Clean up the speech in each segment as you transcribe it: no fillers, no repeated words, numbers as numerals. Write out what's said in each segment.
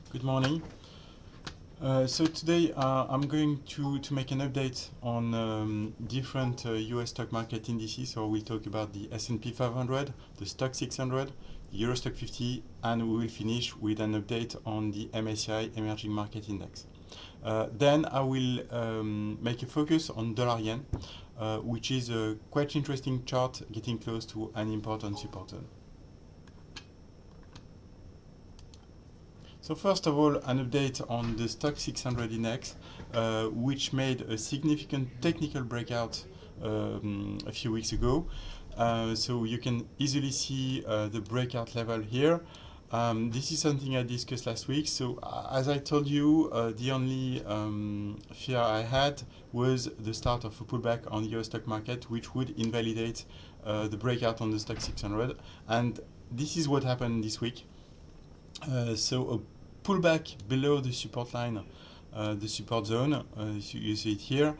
Good morning. So today I'm going to make an update on different US stock market indices. So we'll talk about the S&P 500, the Stock 600, the Euro Stock 50, and we will finish with an update on the MSCI Emerging Market Index. Then I will make a focus on dollar yen, which is a quite interesting chart getting close to an important support zone. So first of all, an update on the Stock 600 index, which made a significant technical breakout a few weeks ago. So you can easily see the breakout level here. This is something I discussed last week. So as I told you, the only fear I had was the start of a pullback on the US stock market, which would invalidate the breakout on the Stock 600. And this is what happened this week. So a pullback below the support line, the support zone, you see it here,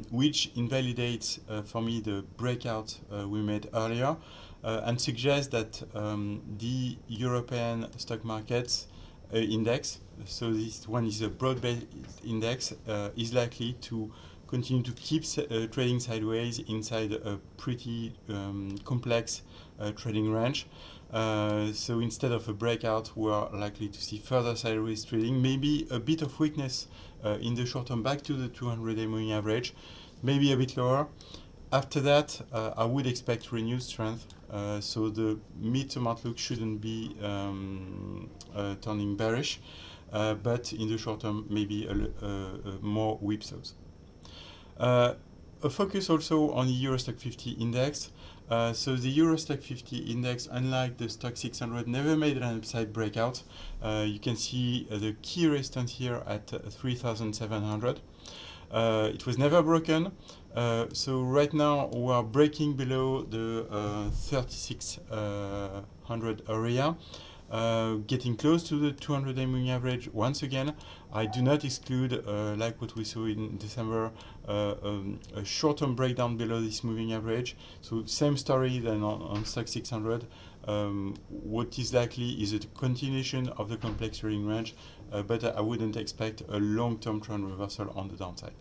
which invalidates for me the breakout we made earlier and suggests that the European stock markets index, so this one is a broad-based index, is likely to continue to keep trading sideways inside a pretty complex trading range. So instead of a breakout, we are likely to see further sideways trading, maybe a bit of weakness in the short term back to the 200-day moving average, maybe a bit lower. After that, I would expect renewed strength, so the mid-term outlook shouldn't be turning bearish, but in the short term, maybe more whipsaws. A focus also on the Euro Stock 50 index. So the Euro Stock 50 index, unlike the Stock 600, never made an upside breakout. You can see the key resistance here at 3,700. It was never broken. So right now we are breaking below the 3,600 area. Getting close to the 200-day moving average once again. I do not exclude, like what we saw in December, a short-term breakdown below this moving average. So same story than on Stock 600. What is likely is a continuation of the complex trading range, but I wouldn't expect a long-term trend reversal on the downside.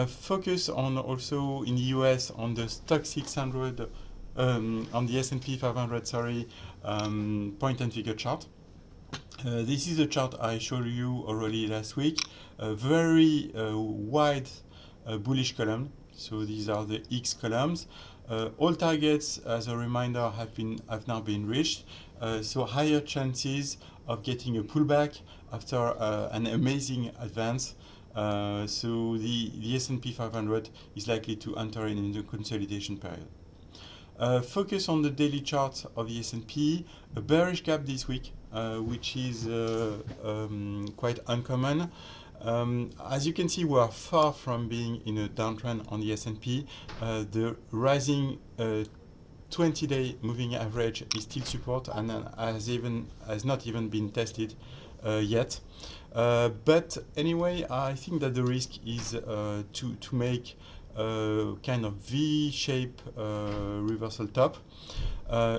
Focus on also in the US on the Stock 600, on the S&P 500, sorry, point and figure chart. This is a chart I showed you already last week. A very wide bullish column. So these are the X columns. All targets, as a reminder, have now been reached. So higher chances of getting a pullback after an amazing advance. So the S&P 500 is likely to enter in the consolidation period. Focus on the daily chart of the S&P, a bearish gap this week, which is quite uncommon. As you can see, we are far from being in a downtrend on the S&P. The rising 20-day moving average is still support and has not even been tested yet. But anyway, I think that the risk is to make kind of V-shape reversal top,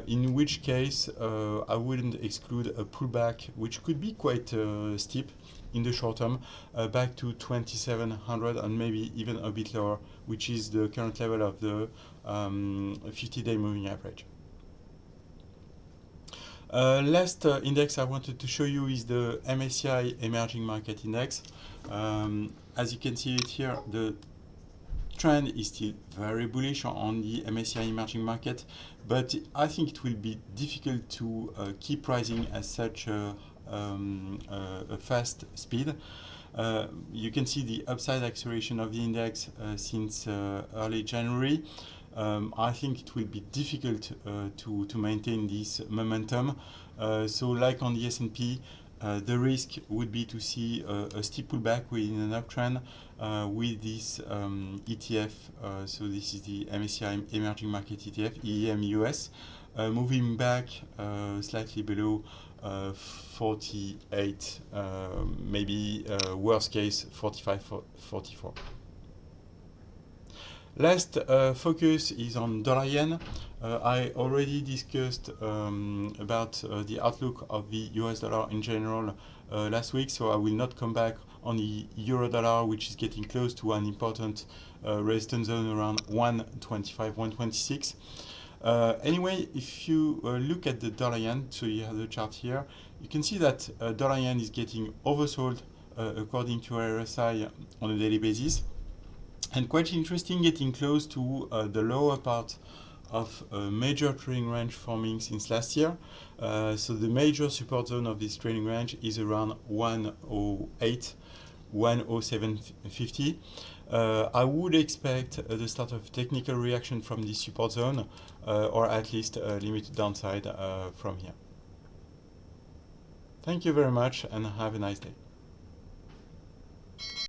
in which case I wouldn't exclude a pullback, which could be quite steep in the short term, back to 2,700 and maybe even a bit lower, which is the current level of the 50-day moving average. Last index I wanted to show you is the MSCI Emerging Market Index. As you can see it here, the trend is still very bullish on the MSCI emerging market, but I think it will be difficult to keep rising at such a fast speed. You can see the upside acceleration of the index since early January. I think it will be difficult to maintain this momentum. So like on the S&P, the risk would be to see a steep pullback within an uptrend with this ETF. So this is the MSCI Emerging Market ETF, EM US, moving back slightly below 48, maybe worst case 45, 44. Last focus is on dollar yen. I already discussed about the outlook of the US dollar in general last week, so I will not come back on the euro dollar, which is getting close to an important resistance zone around 125, 126. Anyway, if you look at the dollar yen, so you have the chart here, you can see that dollar yen is getting oversold according to RSI on a daily basis, and quite interesting, getting close to the lower part of a major trading range forming since last year. So the major support zone of this trading range is around 108, 107.50. I would expect the start of technical reaction from this support zone, or at least a limited downside from here. Thank you very much and have a nice day.